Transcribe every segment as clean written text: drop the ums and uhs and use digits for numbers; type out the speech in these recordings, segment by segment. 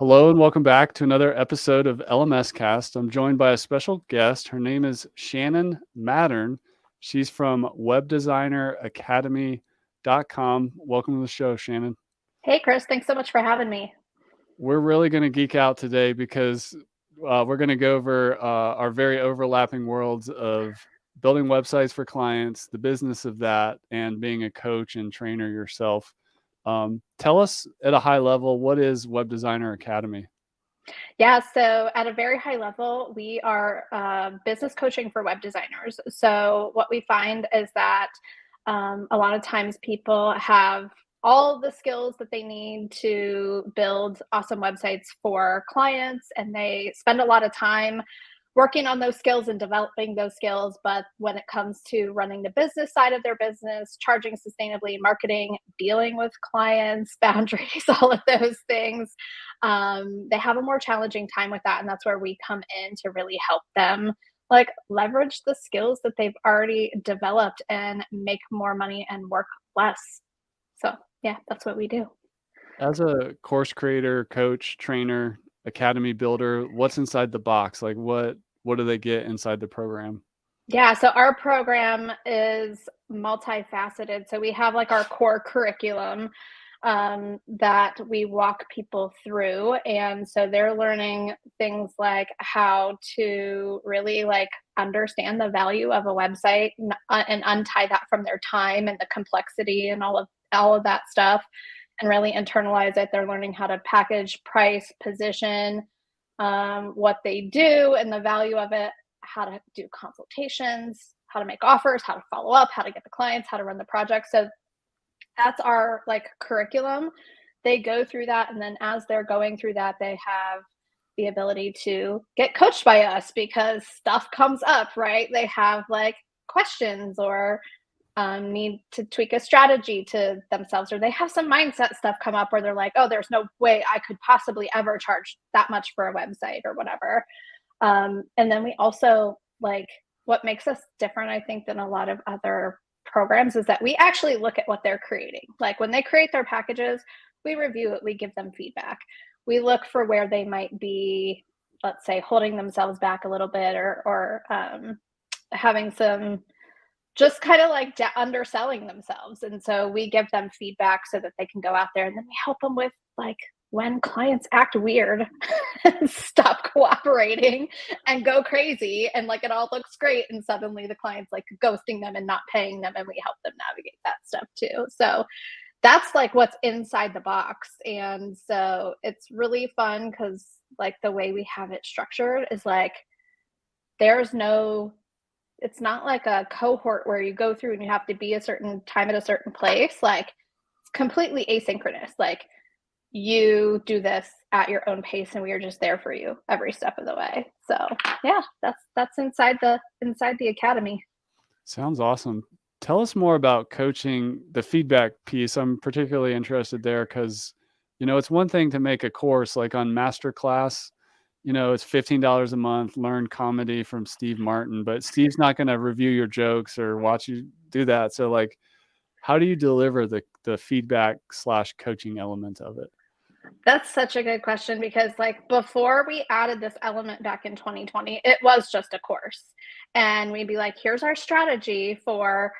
Hello and welcome back to another episode of LMS Cast. I'm joined by a special guest. Her name is Shannon Mattern. She's from webdesigneracademy.com. Welcome to the show, Shannon. Hey, Chris, thanks so much for having me. We're really going to geek out today because we're going to go over our very overlapping worlds of building websites for clients, the business of that, and being a coach and trainer yourself. Tell us at a high level, what is Web Designer Academy? Yeah, so at a very high level, we are business coaching for web designers. So what we find is that a lot of times people have all the skills that they need to build awesome websites for clients, and they spend a lot of time working on those skills and developing those skills. But when it comes to running the business side of their business, charging sustainably, marketing, dealing with clients, boundaries, all of those things, they have a more challenging time with that. And that's where we come in to really help them like leverage the skills that they've already developed and make more money and work less. So yeah, that's what we do. As a course creator, coach, trainer, academy builder, what's inside the box? Like what do they get inside the program? Yeah, so our program is multifaceted. So we have like our core curriculum that we walk people through. And so they're learning things like how to really like understand the value of a website and untie that from their time and the complexity and all of that stuff and really internalize it. They're learning how to package, price, position, what they do and the value of it, how to do consultations, how to make offers, how to follow up, how to get the clients, how to run the project. So that's our like curriculum. They go through that, and then as they're going through that, they have the ability to get coached by us because stuff comes up, right? They have like questions or need to tweak a strategy to themselves, or they have some mindset stuff come up where they're like, oh, there's no way I could possibly ever charge that much for a website or whatever. And then we also like what makes us different, I think, than a lot of other programs is that we actually look at what they're creating. Like when they create their packages, we review it, we give them feedback. We look for where they might be, let's say, holding themselves back a little bit or having some just kind of like underselling themselves. And so we give them feedback so that they can go out there, and then we help them with like when clients act weird and stop cooperating and go crazy and like it all looks great and suddenly the client's like ghosting them and not paying them, and we help them navigate that stuff too. So that's like what's inside the box. And so it's really fun because like the way we have it structured is like there's no, it's not like a cohort where you go through and you have to be a certain time at a certain place. Like it's completely asynchronous. Like you do this at your own pace and we are just there for you every step of the way. So yeah, that's inside the academy. Sounds awesome. Tell us more about coaching, the feedback piece. I'm particularly interested there because, it's one thing to make a course like on Masterclass. It's $15 a month, learn comedy from Steve Martin, but Steve's not going to review your jokes or watch you do that. So like, how do you deliver the feedback / coaching element of it? That's such a good question because like before we added this element back in 2020, it was just a course. And we'd be like, here's our strategy for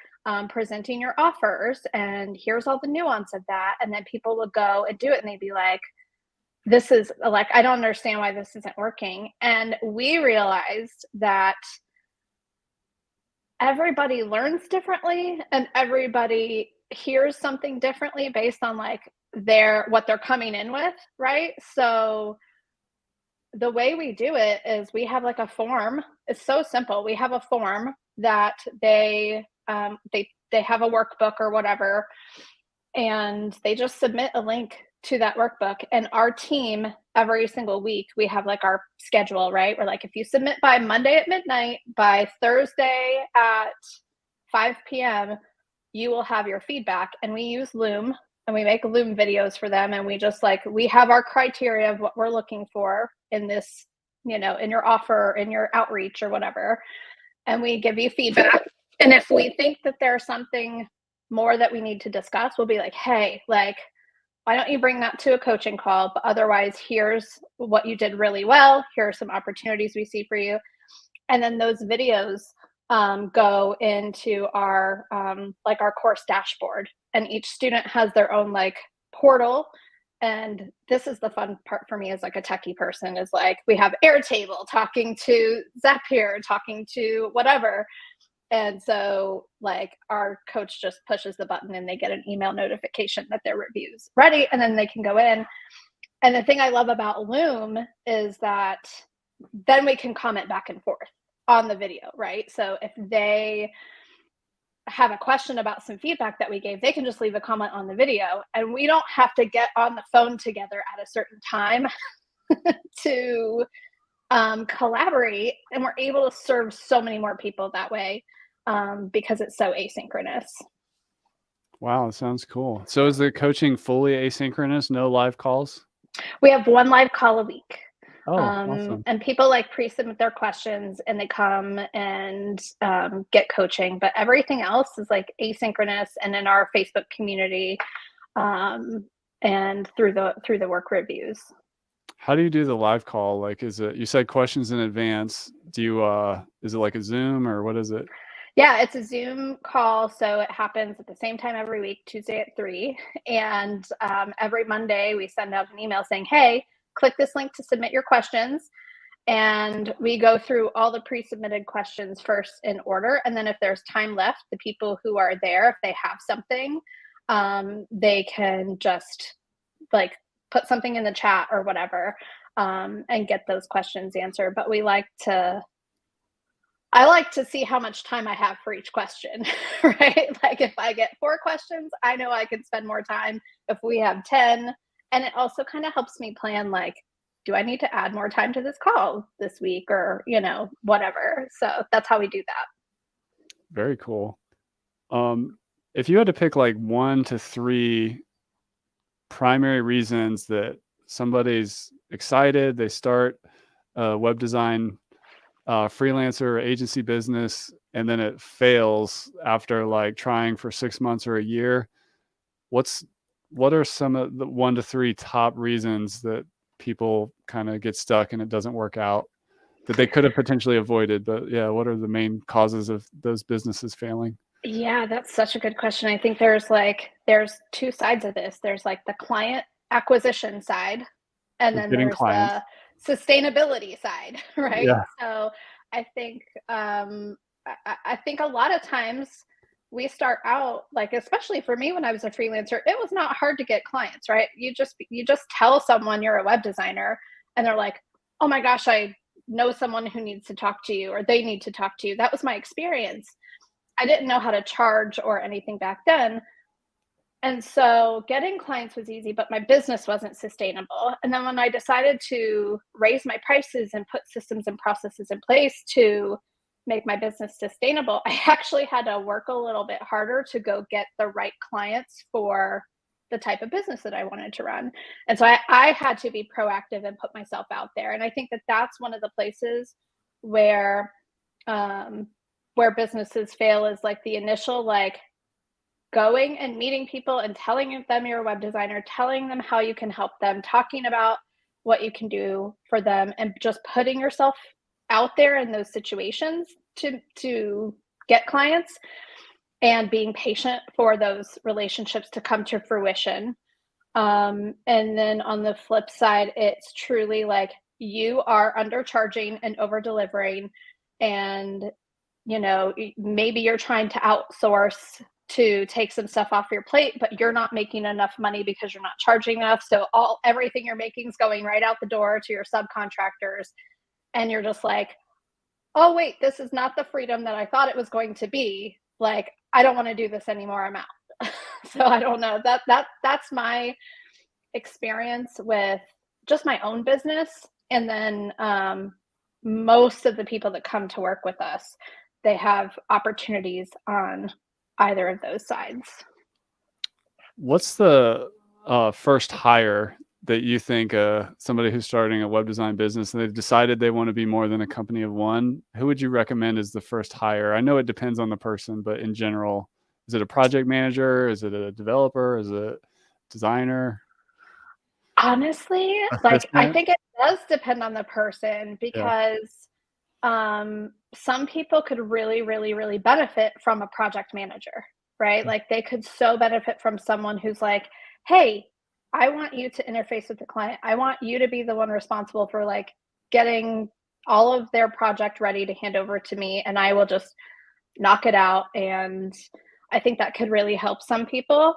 presenting your offers, and here's all the nuance of that. And then people would go and do it, and they'd be like, this is like, I don't understand why this isn't working. And we realized that everybody learns differently and everybody hears something differently based on like what they're coming in with, right? So the way we do it is we have like a form. It's so simple. We have a form that they have a workbook or whatever, and they just submit a link to that workbook. And our team, every single week, we have like our schedule, right? We're like, if you submit by Monday at midnight, by Thursday at 5 p.m., you will have your feedback. And we use Loom, and we make Loom videos for them. And we just like, we have our criteria of what we're looking for in this, in your offer, in your outreach or whatever. And we give you feedback. And if we think that there's something more that we need to discuss, we'll be like, hey, like, why don't you bring that to a coaching call? But otherwise, here's what you did really well. Here are some opportunities we see for you. And then those videos go into our like our course dashboard, and each student has their own like portal. And this is the fun part for me as like a techie person, is like we have Airtable talking to Zapier, talking to whatever. And so like our coach just pushes the button and they get an email notification that their review's ready, and then they can go in. And the thing I love about Loom is that then we can comment back and forth on the video, right? So if they have a question about some feedback that we gave, they can just leave a comment on the video, and we don't have to get on the phone together at a certain time to collaborate. And we're able to serve so many more people that way because it's so asynchronous. Wow, that sounds cool. So is the coaching fully asynchronous, no live calls? We have one live call a week. Oh, awesome. And people like pre-submit their questions and they come and get coaching, but everything else is like asynchronous and in our Facebook community and through the work reviews. How do you do the live call? Like, is it, you said questions in advance. Do you, is it like a Zoom or what is it? Yeah, it's a Zoom call. So it happens at the same time every week, Tuesday at 3. And every Monday we send out an email saying, hey, click this link to submit your questions. And we go through all the pre-submitted questions first in order. And then if there's time left, the people who are there, if they have something, they can just like put something in the chat or whatever and get those questions answered. But I like to see how much time I have for each question, right? Like if I get 4 questions, I know I can spend more time. If we have 10, and it also kind of helps me plan, like, do I need to add more time to this call this week or, whatever. So that's how we do that. Very cool. If you had to pick like 1 to 3 primary reasons that somebody's excited, they start a web design freelancer or agency business, and then it fails after like trying for 6 months or a year, what are some of the 1 to 3 top reasons that people kind of get stuck and it doesn't work out that they could have potentially avoided? But yeah, what are the main causes of those businesses failing? Yeah, that's such a good question. I think there's 2 sides of this. There's like the client acquisition side, and then Getting there's clients. the sustainability side, right? Yeah. So I think I think a lot of times we start out, like, especially for me when I was a freelancer, it was not hard to get clients, right? You just tell someone you're a web designer and they're like, oh my gosh, I know someone who needs to talk to you, or they need to talk to you. That was my experience. I didn't know how to charge or anything back then. And so getting clients was easy, but my business wasn't sustainable. And then when I decided to raise my prices and put systems and processes in place to make my business sustainable, I actually had to work a little bit harder to go get the right clients for the type of business that I wanted to run. And so I had to be proactive and put myself out there. And I think that that's one of the places where businesses fail, is like the initial, like, going and meeting people and telling them you're a web designer, telling them how you can help them, talking about what you can do for them, and just putting yourself out there in those situations to get clients, and being patient for those relationships to come to fruition. And then on the flip side, it's truly like you are undercharging and over delivering, and maybe you're trying to outsource to take some stuff off your plate, but you're not making enough money because you're not charging enough. So everything you're making is going right out the door to your subcontractors. And you're just like, oh wait, this is not the freedom that I thought it was going to be. Like, I don't want to do this anymore. I'm out. So I don't know. That's my experience with just my own business. And then most of the people that come to work with us, they have opportunities on either of those sides. What's the first hire that you think somebody who's starting a web design business and they've decided they want to be more than a company of one, who would you recommend as the first hire? I know it depends on the person, but in general, is it a project manager? Is it a developer? Is it a designer? Honestly, like, I assistant? think it does depend on the person Yeah. because, some people could really, really, really benefit from a project manager, right? Like, they could so benefit from someone who's like, "Hey, I want you to interface with the client. I want you to be the one responsible for, like, getting all of their project ready to hand over to me, and I will just knock it out." And I think that could really help some people.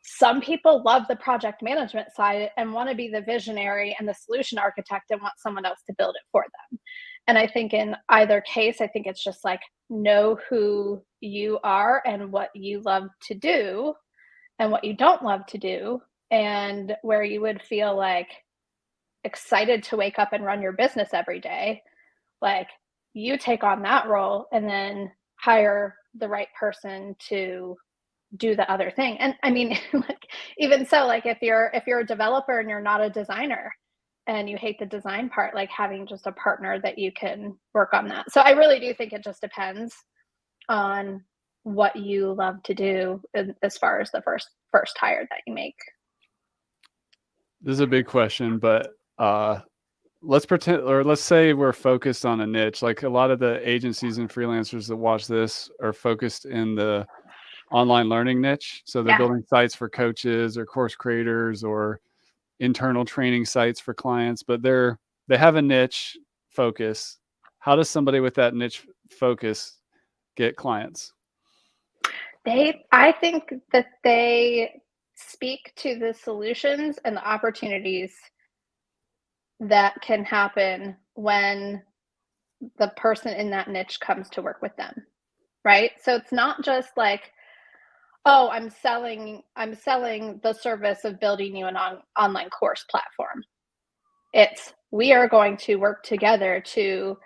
Some people love the project management side and want to be the visionary and the solution architect and want someone else to build it for them. And I think in either case, I think it's just like know who you are and what you love to do and what you don't love to do, and where you would feel like excited to wake up and run your business every day. Like, you take on that role and then hire the right person to do the other thing. And I mean, like, even so, like, if you're a developer and you're not a designer and you hate the design part, like, having just a partner that you can work on that. So I really do think it just depends on what you love to do as far as the first hire that you make. This is a big question, but, let's pretend, or let's say we're focused on a niche. Like, a lot of the agencies and freelancers that watch this are focused in the online learning niche. So they're Yeah. building sites for coaches or course creators or internal training sites for clients, but they have a niche focus. How does somebody with that niche focus get clients? I think that they speak to the solutions and the opportunities that can happen when the person in that niche comes to work with them, right? So it's not just like, oh, I'm selling the service of building you an online course platform. It's we are going to work together to,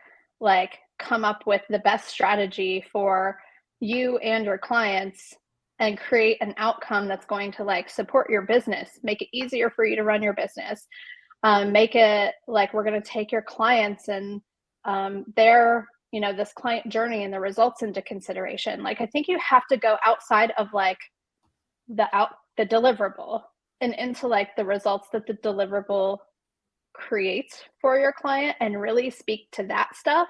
like, come up with the best strategy for you and your clients and create an outcome that's going to, like, support your business, make it easier for you to run your business, make it like we're going to take your clients and their, this client journey and the results into consideration. Like, I think you have to go outside of, like, the deliverable and into, like, the results that the deliverable creates for your client, and really speak to that stuff,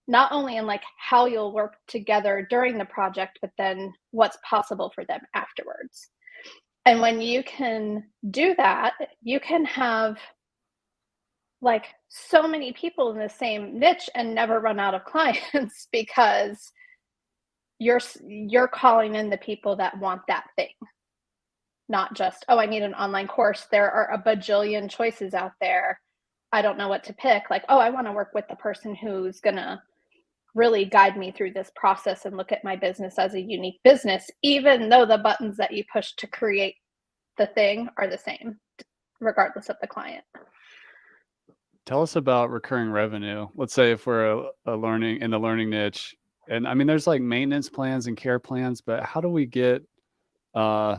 not only in, like, how you'll work together during the project, but then what's possible for them afterwards. And when you can do that, you can have, like, so many people in the same niche and never run out of clients because you're calling in the people that want that thing, not just, oh, I need an online course. There are a bajillion choices out there. I don't know what to pick. Like, oh, I want to work with the person who's going to really guide me through this process and look at my business as a unique business, even though the buttons that you push to create the thing are the same, regardless of the client. Tell us about recurring revenue. Let's say if we're a learning in the learning niche, and I mean, there's like maintenance plans and care plans, but how do we get, uh,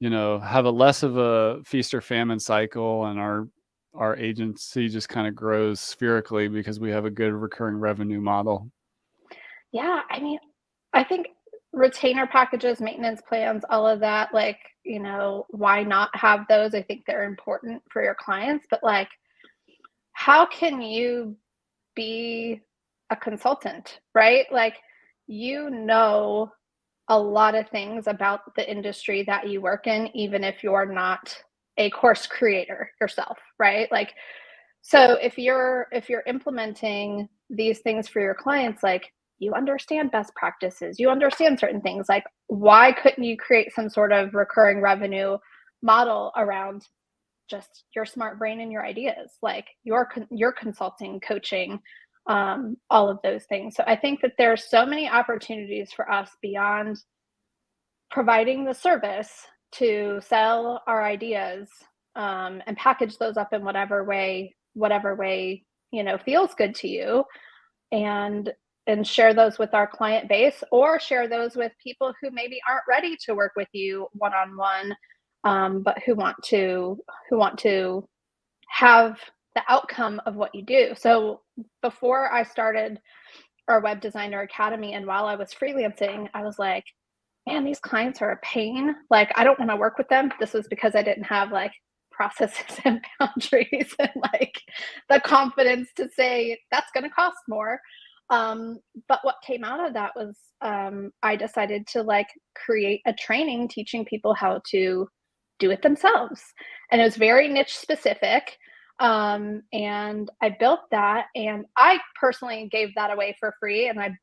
have a less of a feast or famine cycle, and our agency just kind of grows spherically because we have a good recurring revenue model? Yeah, I mean, I think retainer packages, maintenance plans, all of that, like, why not have those? I think they're important for your clients, but, like, how can you be a consultant, right? Like, you know a lot of things about the industry that you work in, even if you're not a course creator yourself, right? Like, so if you're implementing these things for your clients, like, you understand best practices, you understand certain things. Like, why couldn't you create some sort of recurring revenue model around just your smart brain and your ideas, like your consulting, coaching, all of those things. So I think that there's so many opportunities for us beyond providing the service to sell our ideas, and package those up in whatever way feels good to you, and share those with our client base, or share those with people who maybe aren't ready to work with you one on one, but who want to have the outcome of what you do. So before I started our Web Designer Academy, and while I was freelancing, I was like, man, these clients are a pain. Like, I don't want to work with them. This was because I didn't have, like, processes and boundaries and like the confidence to say that's going to cost more. But what came out of that was I decided to like create a training teaching people how to do it themselves. And it was very niche specific. And I built that, and I personally gave that away for free. And I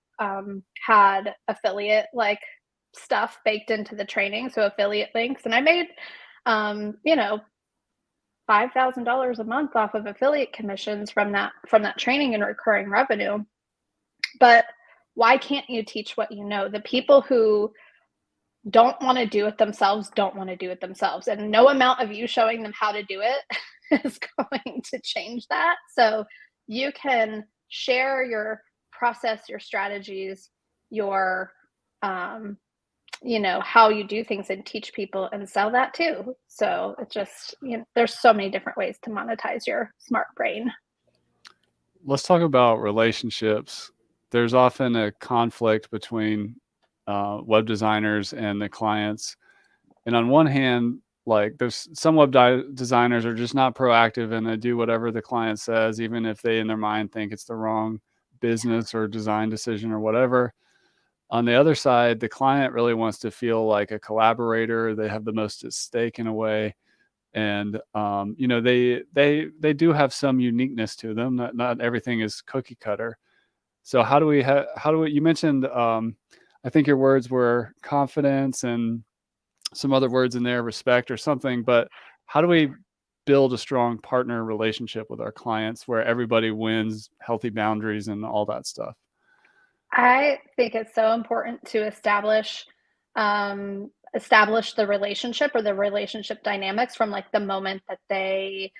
had affiliate like stuff baked into the training, so affiliate links, and I made you know, $5,000 a month off of affiliate commissions from that training and recurring revenue. But why can't you teach what you know? The people who don't want to do it themselves don't want to do it themselves, and no amount of you showing them how to do it is going to change that. So you can share your process, your strategies, your how you do things, and teach people and sell that too. So it's just, there's so many different ways to monetize your smart brain. Let's talk about relationships. There's often a conflict between web designers and the clients. And on one hand, like there's some web designers are just not proactive, and they do whatever the client says, even if they in their mind think it's the wrong business or design decision or whatever. On the other side, the client really wants to feel like a collaborator. They have the most at stake in a way. And they do have some uniqueness to them. Not everything is cookie cutter. So how do we you mentioned I think your words were confidence and some other words in there, respect or something, but how do we build a strong partner relationship with our clients where everybody wins, healthy boundaries and all that stuff? I think it's so important to establish the relationship or the relationship dynamics from like the moment that they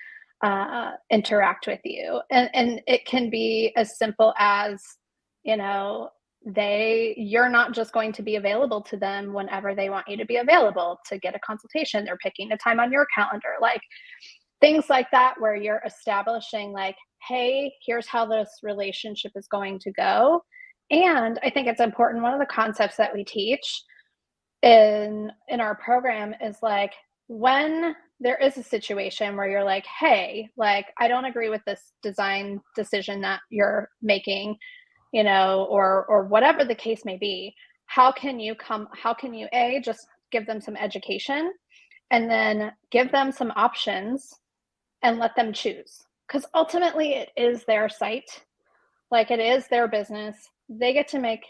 interact with you, and it can be as simple as, you're not just going to be available to them whenever they want you to be available to get a consultation. They're picking a time on your calendar, like things like that, where you're establishing like, hey, here's how this relationship is going to go. And I think it's important, one of the concepts that we teach in our program is like, when there is a situation where you're like, hey, like I don't agree with this design decision that you're making, or whatever the case may be, how can you just give them some education, and then give them some options and let them choose, because ultimately it is their site, like it is their business. They get to make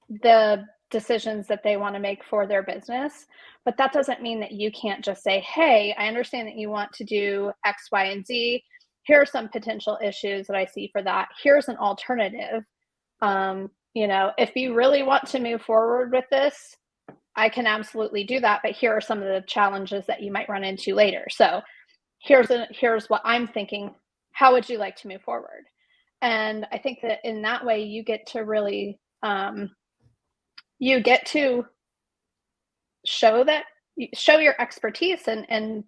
the decisions that they want to make for their business. But that doesn't mean that you can't just say, hey, I understand that you want to do X, Y, and Z. Here are some potential issues that I see for that. Here's an alternative. If you really want to move forward with this, I can absolutely do that. But here are some of the challenges that you might run into later. So here's what I'm thinking. How would you like to move forward? And I think that in that way, you get to really, show your expertise,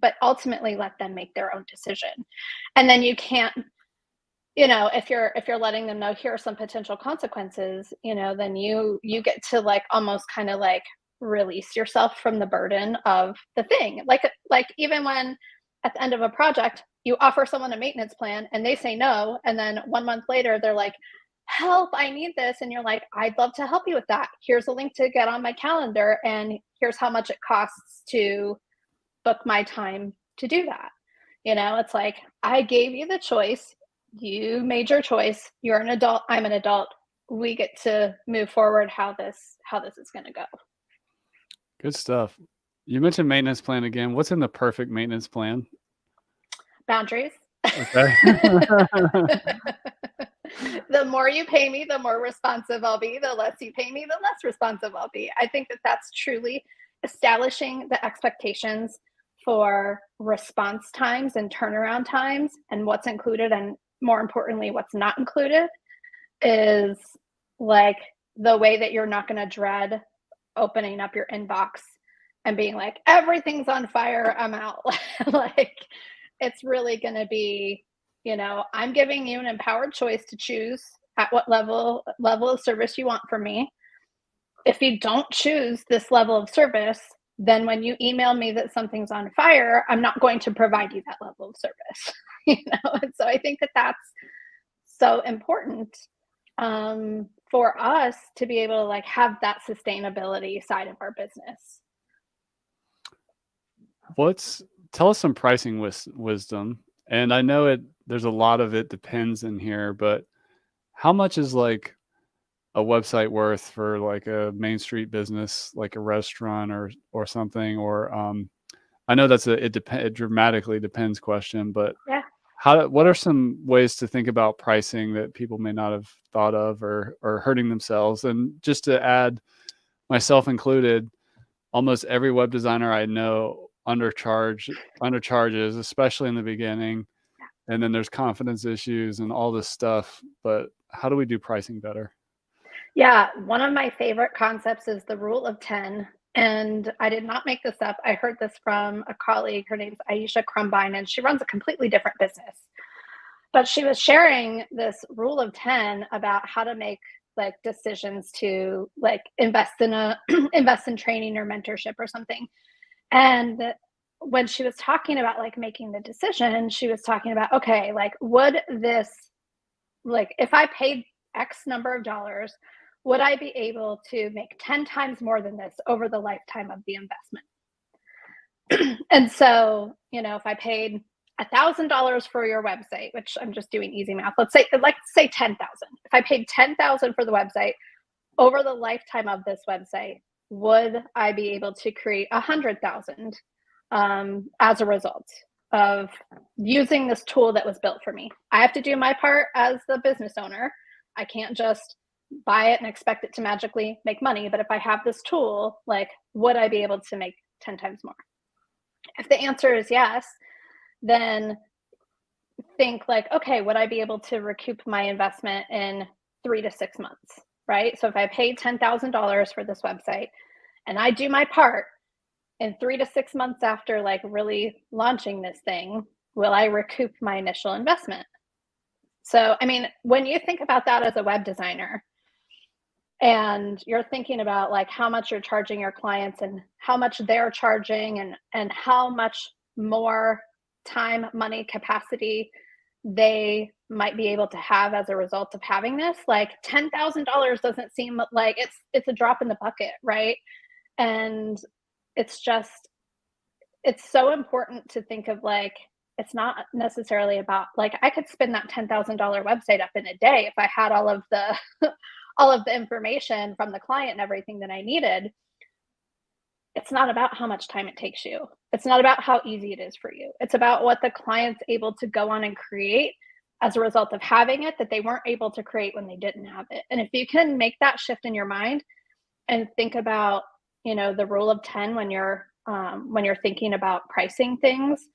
but ultimately let them make their own decision. And then you can't, if you're letting them know here are some potential consequences, then you get to like almost kind of like release yourself from the burden of the thing. Like even when at the end of a project, you offer someone a maintenance plan and they say no, and then 1 month later they're like, help, I need this. And you're like, I'd love to help you with that. Here's a link to get on my calendar, and here's how much it costs to book my time to do that. It's like, I gave you the choice. You made your choice. You're an adult. I'm an adult. We get to move forward how this is going to go. Good stuff. You mentioned maintenance plan again. What's in the perfect maintenance plan? Boundaries. Okay. The more you pay me, the more responsive I'll be. The less you pay me, the less responsive I'll be. I think that that's truly establishing the expectations for response times and turnaround times, and what's included, and more importantly, what's not included, is like the way that you're not going to dread opening up your inbox and being like, everything's on fire, I'm out. Like, it's really going to be, I'm giving you an empowered choice to choose at what level of service you want from me. If you don't choose this level of service, then when you email me that something's on fire, I'm not going to provide you that level of service. And so I think that that's so important, for us to be able to like have that sustainability side of our business. Tell us some pricing wisdom. And I know there's a lot of it depends in here, but how much is like a website worth for like a Main Street business, like a restaurant or something? Or I know it dramatically depends question, but Yeah. what are some ways to think about pricing that people may not have thought of or hurting themselves? And just to add, myself included, almost every web designer I know undercharges, especially in the beginning. And then there's confidence issues and all this stuff. But how do we do pricing better? Yeah, one of my favorite concepts is the rule of 10. And I did not make this up. I heard this from a colleague. Her name's Aisha Crumbine, and she runs a completely different business. But she was sharing this rule of 10 about how to make like decisions to like invest in invest in training or mentorship or something. And when she was talking about like making the decision, she was talking about, okay, like would this, like if I paid X number of dollars, would I be able to make 10 times more than this over the lifetime of the investment? And so, if I paid $1,000 for your website, which I'm just doing easy math, let's say 10,000. If I paid 10,000 for the website over the lifetime of this website, would I be able to create 100,000 as a result of using this tool that was built for me? I have to do my part as the business owner. I can't just buy it and expect it to magically make money. But if I have this tool, like, would I be able to make 10 times more? If the answer is yes, then think like, okay, would I be able to recoup my investment in 3 to 6 months, right? So if I paid $10,000 for this website and I do my part, in 3 to 6 months after like really launching this thing, will I recoup my initial investment? So, I mean, when you think about that as a web designer, and you're thinking about like how much you're charging your clients and how much they're charging and how much more time, money, capacity they might be able to have as a result of having this, like $10,000 doesn't seem like it's a drop in the bucket, right? And it's so important to think of like it's not necessarily about like I could spin that $10,000 website up in a day if I had all of the all of the information from the client and everything that I needed. It's not about how much time it takes you. It's not about how easy it is for you. It's about what the client's able to go on and create as a result of having it that they weren't able to create when they didn't have it. And if you can make that shift in your mind and think about, the rule of 10 when you're thinking about pricing things,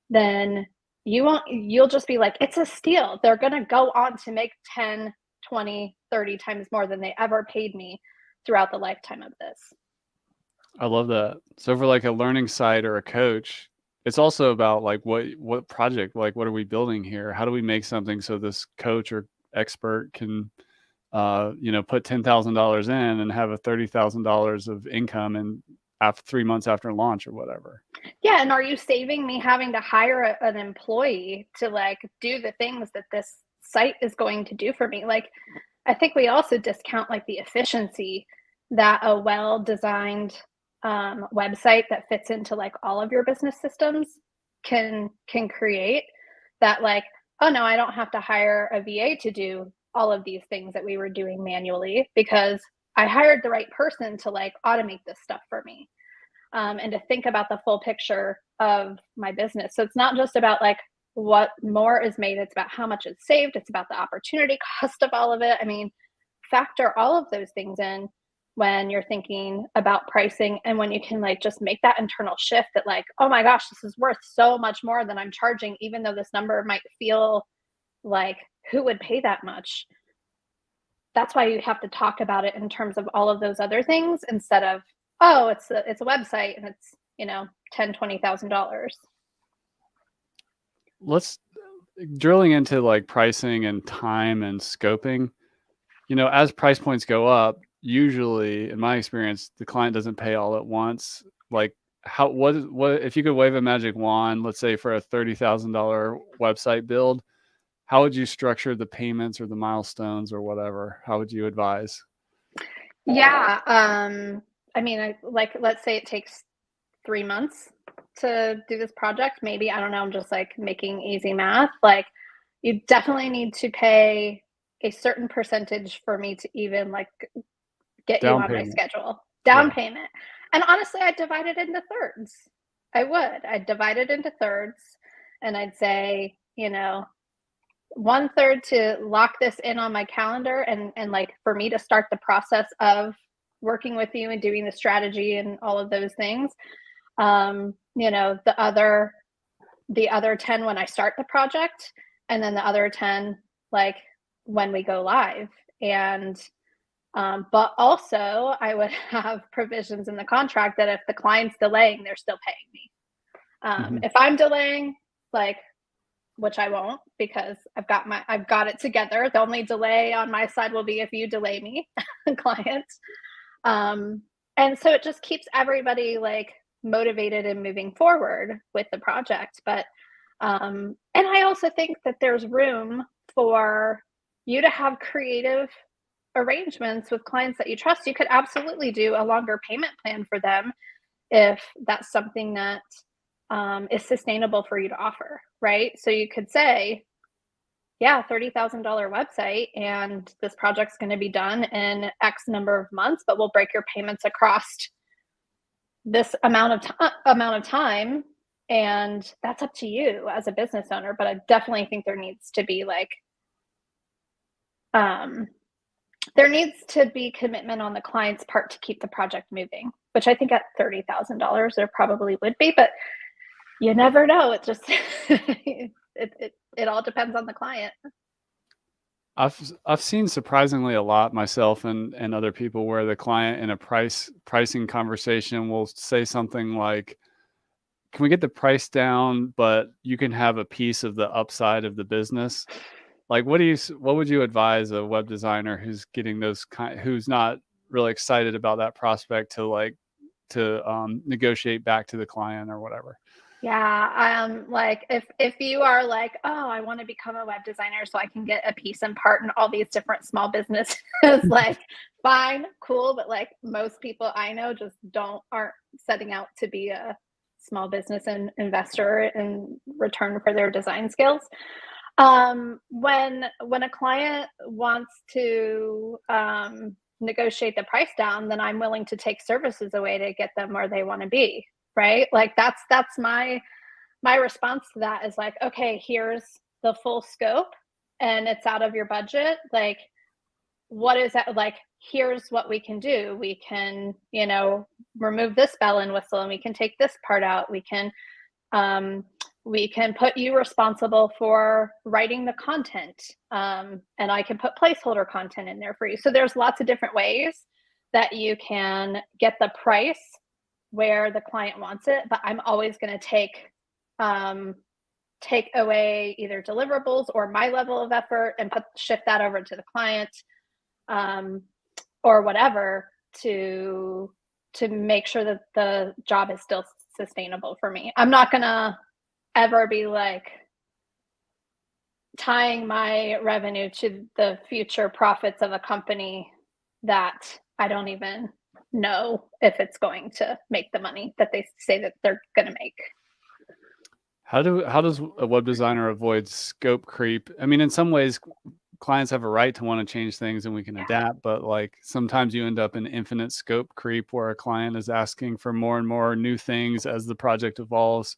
then you'll just be like, it's a steal. They're going to go on to make 10, 20, 30 times more than they ever paid me throughout the lifetime of this. I love that. So for like a learning site or a coach, it's also about like what project, like what are we building here? How do we make something so this coach or expert can put $10,000 in and have a $30,000 of income and after 3 months after launch or whatever. Yeah. And are you saving me having to hire an employee to like do the things that this site is going to do for me? Like, I think we also discount like the efficiency that a well-designed website that fits into like all of your business systems can create. That like, oh no, I don't have to hire a VA to do all of these things that we were doing manually because I hired the right person to like automate this stuff for me, and to think about the full picture of my business. So it's not just about like what more is made, it's about how much is saved, it's about the opportunity cost of all of it. I mean, factor all of those things in when you're thinking about pricing, and when you can like just make that internal shift that like, oh my gosh, this is worth so much more than I'm charging, even though this number might feel like, who would pay that much? That's why you have to talk about it in terms of all of those other things instead of, oh, it's a website and it's $10,000-$20,000. Let's drilling into like pricing and time and scoping. As price points go up, usually, in my experience, the client doesn't pay all at once. Like, what if you could wave a magic wand, let's say for a $30,000 website build, how would you structure the payments or the milestones or whatever? How would you advise? Yeah. I mean, let's say it takes 3 months to do this project. Maybe, I don't know, I'm just like making easy math. Like, you definitely need to pay a certain percentage for me to even like get you Down on my payment. schedule. Down Yeah. payment. And honestly, I'd divide it into thirds. I'd divide it into thirds, and I'd say, 1/3 to lock this in on my calendar, and like for me to start the process of working with you and doing the strategy and all of those things. The other 10 when I start the project, and then the other 10 like when we go live. And but also, I would have provisions in the contract that if the client's delaying, they're still paying me. Hmm. If I'm delaying, like, which I won't, because I've got it together. The only delay on my side will be if you delay me, client. Um, and so it just keeps everybody like motivated and moving forward with the project. But and I also think that there's room for you to have creative arrangements with clients that you trust. You could absolutely do a longer payment plan for them if that's something that is sustainable for you to offer, right? So you could say, yeah, $30,000 website, and this project's going to be done in X number of months, but we'll break your payments across this amount of time, and that's up to you as a business owner. But I definitely think um, there needs to be commitment on the client's part to keep the project moving, which I think at $30,000 there probably would be, but you never know. It just it all depends on the client. I've seen surprisingly a lot myself and other people where the client in a pricing conversation will say something like, "Can we get the price down, but you can have a piece of the upside of the business?" Like, what would you advise a web designer who's getting who's not really excited about that prospect to negotiate back to the client or whatever? Yeah, like if you are like, oh, I want to become a web designer so I can get a piece and part in all these different small businesses, like fine, cool, but like most people I know just aren't setting out to be a small business and investor in return for their design skills. When a client wants to negotiate the price down, then I'm willing to take services away to get them where they want to be. Right? Like that's my response to that is like, okay, here's the full scope, and it's out of your budget. Like, what is that? Like, here's what we can do. We can, remove this bell and whistle, and we can take this part out. Um, we can put you responsible for writing the content, and I can put placeholder content in there for you. So there's lots of different ways that you can get the price where the client wants it, but I'm always going to take away either deliverables or my level of effort and shift that over to the client, um, or whatever, to make sure that the job is still sustainable for me. I'm not going to ever be like tying my revenue to the future profits of a company that I don't even know if it's going to make the money that they say that they're going to make. How does a web designer avoid scope creep? I mean, in some ways, clients have a right to want to change things and we can Yeah. adapt, but like sometimes you end up in infinite scope creep where a client is asking for more and more new things as the project evolves.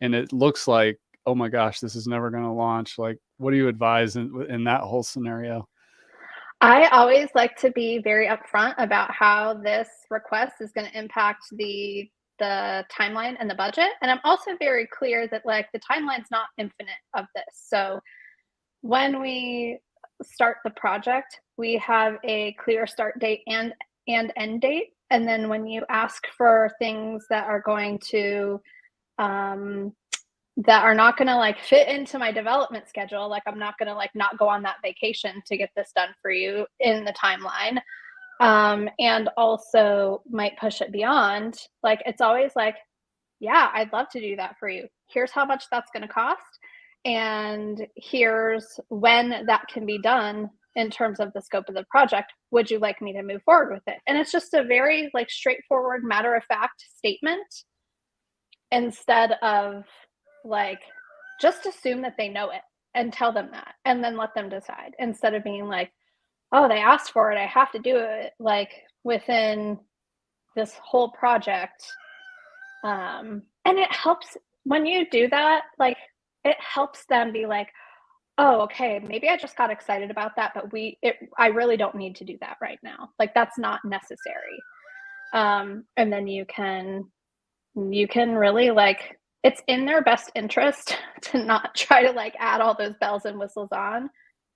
And it looks like, oh my gosh, this is never going to launch. Like, what do you advise in that whole scenario? I always like to be very upfront about how this request is going to impact the timeline and the budget, and I'm also very clear that like the timeline's not infinite of this. So when we start the project, we have a clear start date and end date, and then when you ask for things that are going to um, that are not going to like fit into my development schedule, like I'm not going to like not go on that vacation to get this done for you in the timeline. And also might push it beyond. Like, it's always like, yeah, I'd love to do that for you. Here's how much that's going to cost. And here's when that can be done in terms of the scope of the project. Would you like me to move forward with it? And it's just a very like straightforward, matter of fact statement instead of like just assume that they know it and tell them that and then let them decide instead of being like, oh, they asked for it, I have to do it like within this whole project. And it helps when you do that, like it helps them be like, oh, okay, maybe I just got excited about that, but I really don't need to do that right now. Like that's not necessary. And then you can really like it's in their best interest to not try to like add all those bells and whistles on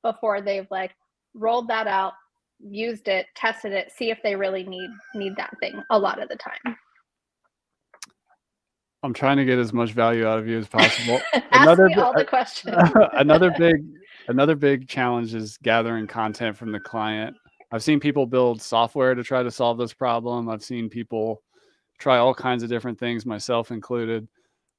before they've like rolled that out, used it, tested it, see if they really need that thing a lot of the time. I'm trying to get as much value out of you as possible. Ask me all the questions. Another big challenge is gathering content from the client. I've seen people build software to try to solve this problem. I've seen people try all kinds of different things, myself included.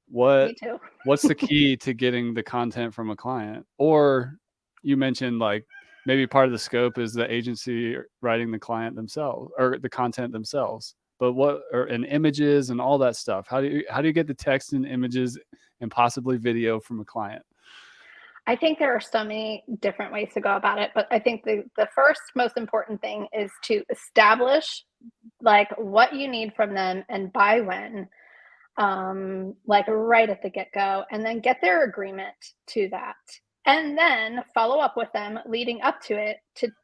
Me too. What's the key to getting the content from a client? Or you mentioned like maybe part of the scope is the agency writing the client themselves or the content themselves. But and images and all that stuff? How do you get the text and images and possibly video from a client? I think there are so many different ways to go about it, but I think the first most important thing is to establish like what you need from them and by when, like right at the get-go, and then get their agreement to that. And then follow up with them leading up to it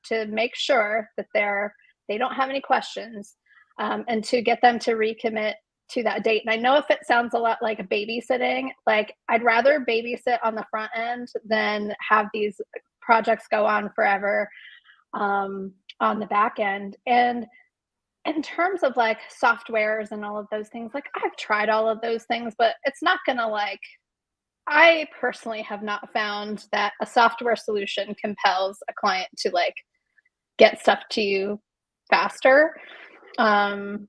to make sure that they don't have any questions, and to get them to recommit to that date. And I know if it sounds a lot like babysitting, like I'd rather babysit on the front end than have these projects go on forever, on the back end. And in terms of like softwares and all of those things, like I've tried all of those things, but it's not gonna like I personally have not found that a software solution compels a client to like get stuff to you faster. Um,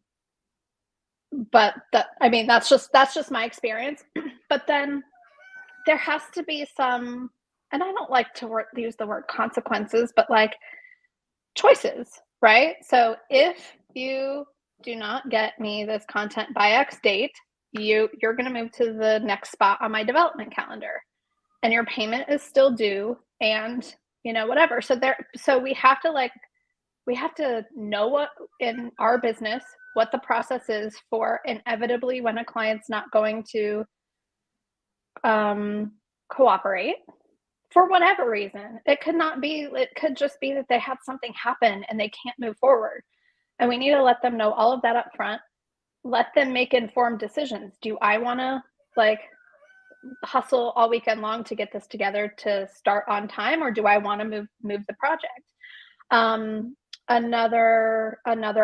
but I mean, that's just my experience. But then there has to be some, and I don't like to use the word consequences, but like choices, right? So if you do not get me this content by X date, you're going to move to the next spot on my development calendar, and your payment is still due, and whatever. So we have to know what in our business what the process is for inevitably when a client's not going to cooperate for whatever reason. It could just be that they had something happen and they can't move forward. And we need to let them know all of that up front. Let them make informed decisions. Do I want to like hustle all weekend long to get this together to start on time, or do I want to move the project? Another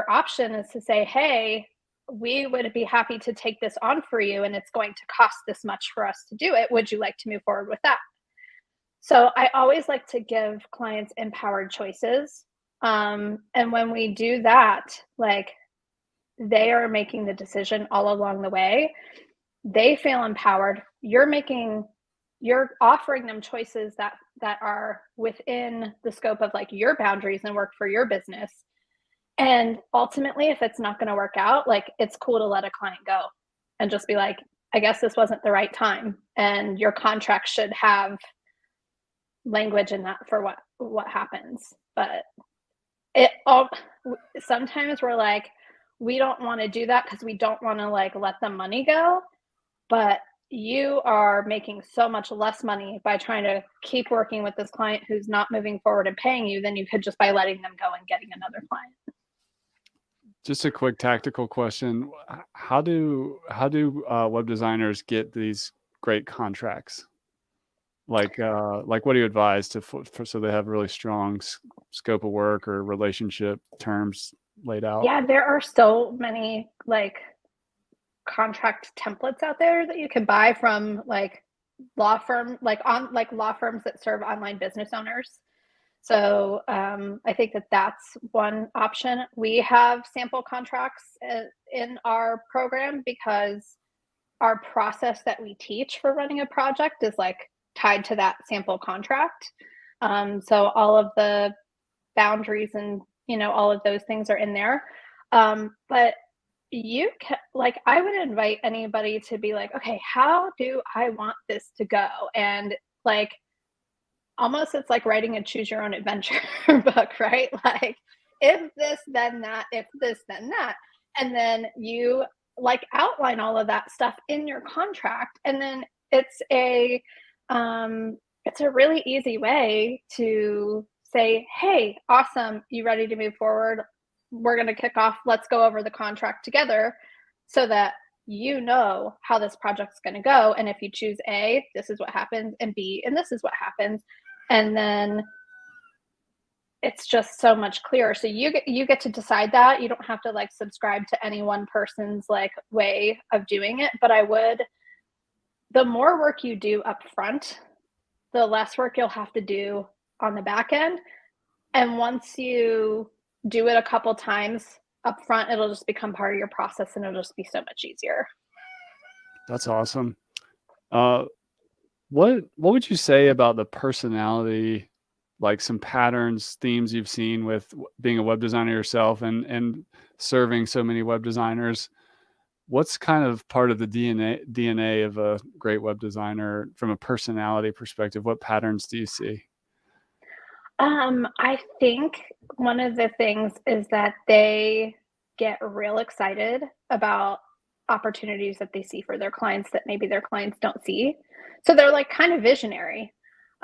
option is to say, hey, we would be happy to take this on for you, and it's going to cost this much for us to do it. Would you like to move forward with that? So I always like to give clients empowered choices. And when we do that, like they are making the decision all along the way. They feel empowered. You're offering them choices that are within the scope of like your boundaries and work for your business. And ultimately, if it's not going to work out, like it's cool to let a client go and just be like, I guess this wasn't the right time. And your contract should have language in that for what happens. But sometimes we're like, we don't want to do that because we don't want to like let the money go. But you are making so much less money by trying to keep working with this client who's not moving forward and paying you than you could just by letting them go and getting another client. Just a quick tactical question. How do web designers get these great contracts? Like what do you advise so they have really strong scope of work or relationship terms laid out? Yeah, there are so many like contract templates out there that you can buy from like law firms that serve online business owners. So I think that that's one option. We have sample contracts in our program because our process that we teach for running a project is like tied to that sample contract. So all of the boundaries and all of those things are in there. But you can, like, I would invite anybody to be like, okay, how do I want this to go? And like, almost it's like writing a choose your own adventure book, right? Like, if this, then that, if this, then that. And then you like outline all of that stuff in your contract. And then it's a really easy way to say, hey, awesome, you ready to move forward? We're going to kick off. Let's go over the contract together so that you know how this project's going to go. And if you choose A, this is what happens, and B, and this is what happens. And then it's just so much clearer. So you get to decide that. You don't have to like subscribe to any one person's like way of doing it. But the more work you do up front, the less work you'll have to do on the back end. And once you do it a couple times up front, it'll just become part of your process and it'll just be so much easier. That's awesome. What would you say about the personality, like some patterns, themes you've seen with being a web designer yourself and serving so many web designers? What's kind of part of the DNA of a great web designer from a personality perspective? What patterns do you see? I think one of the things is that they get real excited about opportunities that they see for their clients that maybe their clients don't see. So they're like kind of visionary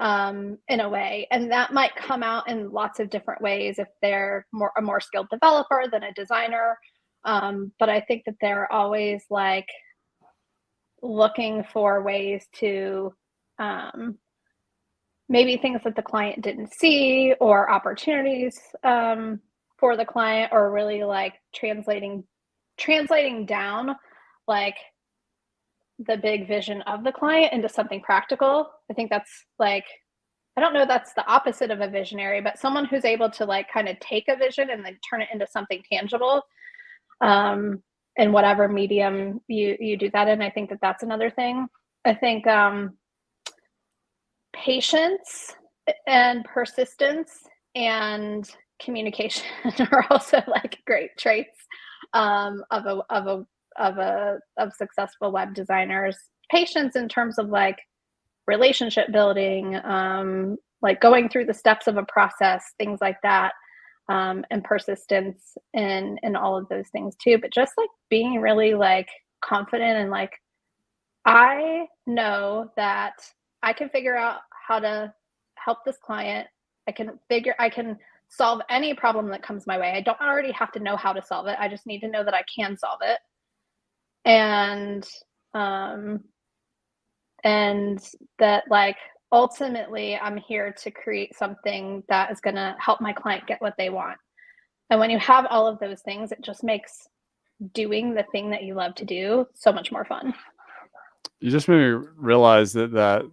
in a way. And that might come out in lots of different ways if they're a more skilled developer than a designer. But I think that they're always like looking for ways to maybe things that the client didn't see or opportunities for the client, or really like translating down like the big vision of the client into something practical. I think that's like, I don't know, that's the opposite of a visionary, but someone who's able to like kind of take a vision and then turn it into something tangible in whatever medium you do that in. I think that that's another thing. I think patience and persistence and communication are also like great traits of successful web designers. Patience in terms of like relationship building, like going through the steps of a process, things like that, and persistence in all of those things too. But just like being really like confident and like, I know that I can figure out how to help this client. I can solve any problem that comes my way. I don't already have to know how to solve it. I just need to know that I can solve it. And that like ultimately I'm here to create something that is going to help my client get what they want. And when you have all of those things, it just makes doing the thing that you love to do so much more fun. You just made me realize that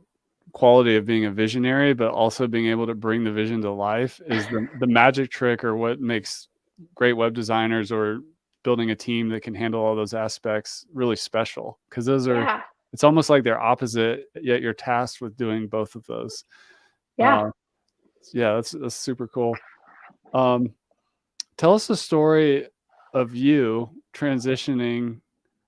quality of being a visionary, but also being able to bring the vision to life is the magic trick, or what makes great web designers or building a team that can handle all those aspects really special. Because those are, it's almost like they're opposite, yet you're tasked with doing both of those. Yeah. That's super cool. Tell us the story of you transitioning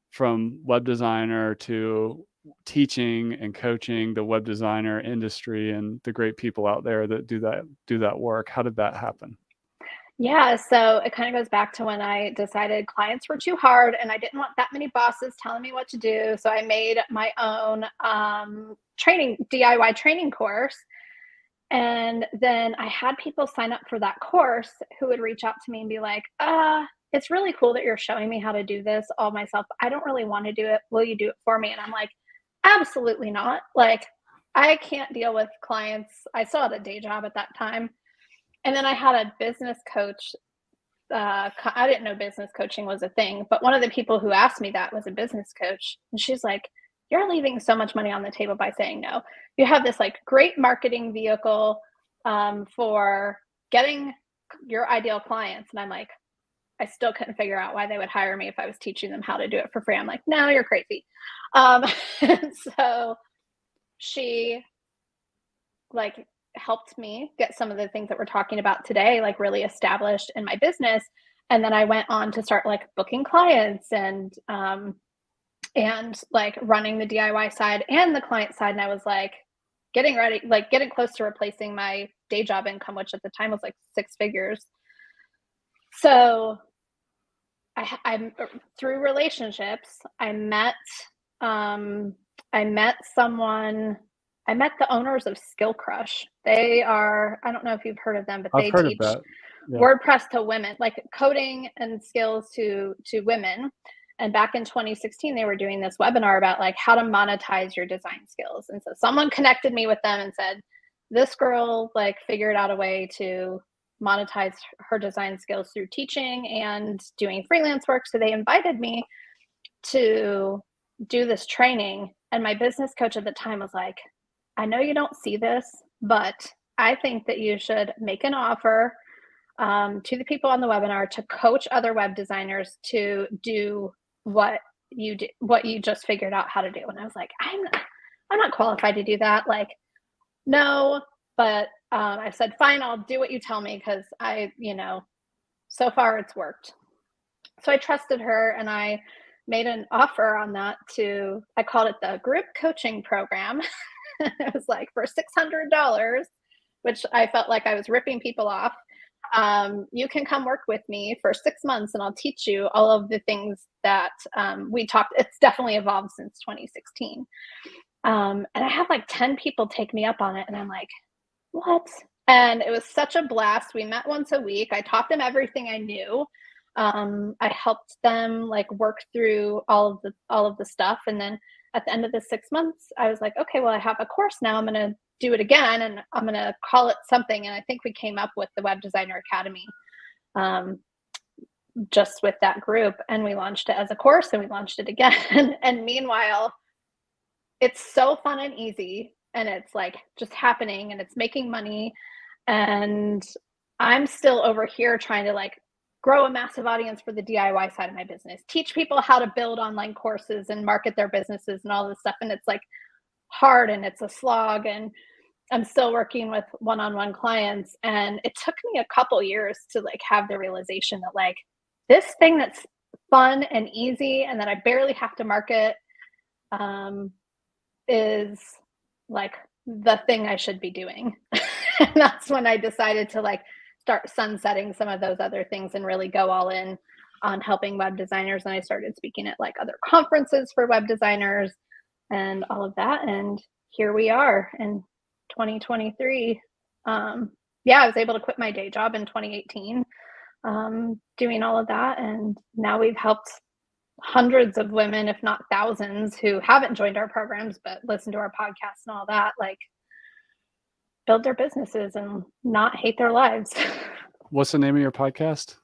from web designer to teaching and coaching the web designer industry and the great people out there that do that work. How did that happen? Yeah, so it kind of goes back to when I decided clients were too hard and I didn't want that many bosses telling me what to do. So I made my own DIY training course. And then I had people sign up for that course who would reach out to me and be like, it's really cool that you're showing me how to do this all myself. I don't really want to do it. Will you do it for me? And I'm like, absolutely not. Like, I can't deal with clients. I still had a day job at that time. And then I had a business coach. I didn't know business coaching was a thing, but one of the people who asked me that was a business coach. And she's like, you're leaving so much money on the table by saying no. You have this like great marketing vehicle for getting your ideal clients. And I'm like, I still couldn't figure out why they would hire me if I was teaching them how to do it for free. I'm like, no, you're crazy. And so she like helped me get some of the things that we're talking about today, like really established in my business. And then I went on to start like booking clients and like running the DIY side and the client side. And I was like getting ready, like getting close to replacing my day job income, which at the time was like 6 figures. So I'm through relationships. I met someone. I met the owners of Skill Crush. They are, I don't know if you've heard of them, but I've they heard of teach that. Yeah. WordPress to women, like coding and skills to women. And back in 2016, they were doing this webinar about like how to monetize your design skills. And so someone connected me with them and said, this girl like figured out a way to monetize her design skills through teaching and doing freelance work. So they invited me to do this training. And my business coach at the time was like, I know you don't see this, but I think that you should make an offer to the people on the webinar to coach other web designers to do what you just figured out how to do. And I was like, I'm not qualified to do that. Like, no, but I said, fine, I'll do what you tell me because so far it's worked. So I trusted her and I made an offer on that I called it the group coaching program. It was like for $600, which I felt like I was ripping people off. You can come work with me for 6 months and I'll teach you all of the things that we talked. It's definitely evolved since 2016. And I had like 10 people take me up on it. And I'm like, what? And it was such a blast. We met once a week. I taught them everything I knew. I helped them like work through all of the stuff. And then at the end of the 6 months, I was like, okay, well, I have a course now. I'm going to do it again and I'm going to call it something. And I think we came up with the Web Designer Academy just with that group. And we launched it as a course and we launched it again. And meanwhile, it's so fun and easy and it's like just happening and it's making money. And I'm still over here trying to like grow a massive audience for the DIY side of my business, teach people how to build online courses and market their businesses and all this stuff. And it's like hard and it's a slog. And I'm still working with one-on-one clients. And it took me a couple years to like have the realization that like this thing that's fun and easy and that I barely have to market is like the thing I should be doing. And that's when I decided to like start sunsetting some of those other things and really go all in on helping web designers. And I started speaking at like other conferences for web designers and all of that. And here we are in 2023. I was able to quit my day job in 2018, doing all of that. And now we've helped hundreds of women, if not thousands, who haven't joined our programs, but listen to our podcasts and all that, like build their businesses and not hate their lives. What's the name of your podcast?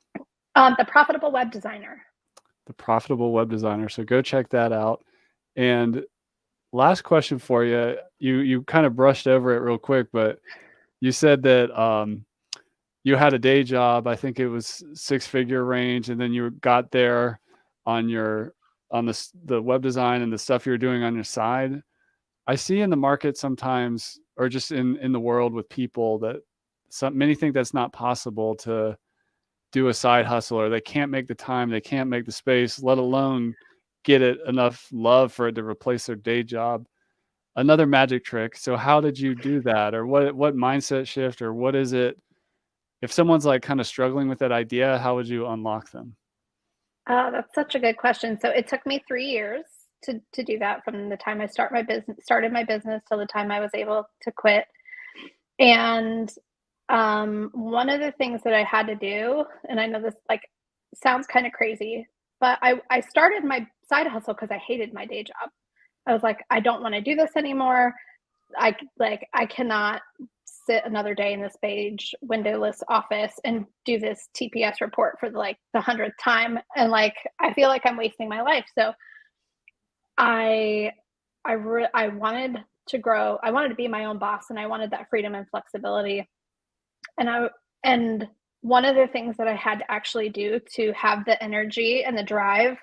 The Profitable Web Designer. The Profitable Web Designer. So go check that out. And last question for you. You kind of brushed over it real quick, but you said that you had a day job. I think it was 6-figure range, and then you got there on the web design and the stuff you're doing on your side. I see in the market sometimes, or just in the world with people, that many think that's not possible to do a side hustle, or they can't make the time, they can't make the space, let alone get it enough love for it to replace their day job. Another magic trick. So how did you do that? Or what mindset shift, or what is it? If someone's like kind of struggling with that idea, how would you unlock them? That's such a good question. So it took me 3 years to do that, from the time I started my business till the time I was able to quit. And one of the things that I had to do, and I know this like sounds kind of crazy, but I started my side hustle because I hated my day job. I was like, I don't want to do this anymore. I cannot sit another day in this beige windowless office and do this TPS report for the 100th time. And like, I feel like I'm wasting my life. So I wanted to grow. I wanted to be my own boss and I wanted that freedom and flexibility. And one of the things that I had to actually do to have the energy and the drive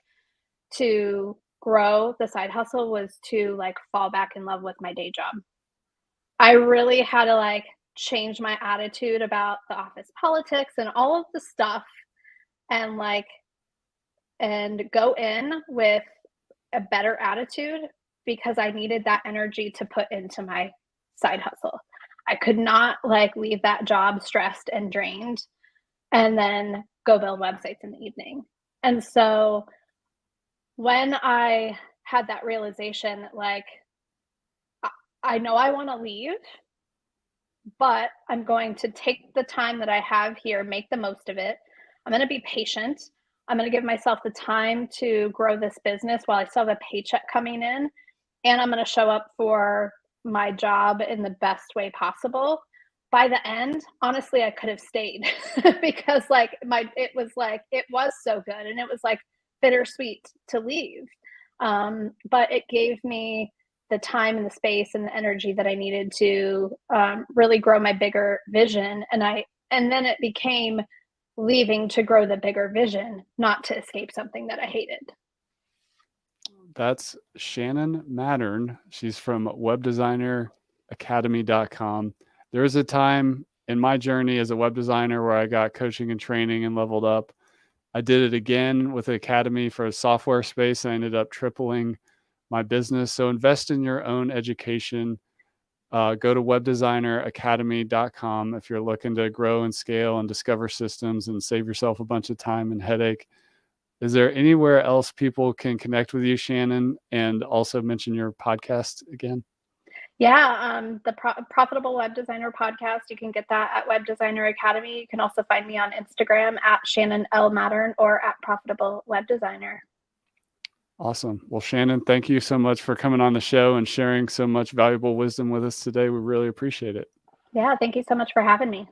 to grow the side hustle was to like fall back in love with my day job. I really had to like change my attitude about the office politics and all of the stuff, and like and go in with a better attitude because I needed that energy to put into my side hustle. I could not like leave that job stressed and drained and then go build websites in the evening. And so when I had that realization that like I know I want to leave, but I'm going to take the time that I have here, make the most of it. I'm going to be patient. I'm going to give myself the time to grow this business while I still have a paycheck coming in. And I'm going to show up for my job in the best way possible. By the end, honestly, I could have stayed because it was so good and it was like bittersweet to leave. But it gave me the time and the space and the energy that I needed to really grow my bigger vision. And then it became leaving to grow the bigger vision, not to escape something that I hated. That's Shannon Mattern. She's from webdesigneracademy.com. There was a time in my journey as a web designer where I got coaching and training and leveled up. I did it again with the academy for a software space. I ended up tripling my business. So invest in your own education. Go to webdesigneracademy.com if you're looking to grow and scale and discover systems and save yourself a bunch of time and headache. Is there anywhere else people can connect with you, Shannon, and also mention your podcast again? Yeah, the Profitable Web Designer podcast, you can get that at Web Designer Academy. You can also find me on Instagram at Shannon L. Mattern or at Profitable Web Designer. Awesome. Well, Shannon, thank you so much for coming on the show and sharing so much valuable wisdom with us today. We really appreciate it. Yeah, thank you so much for having me.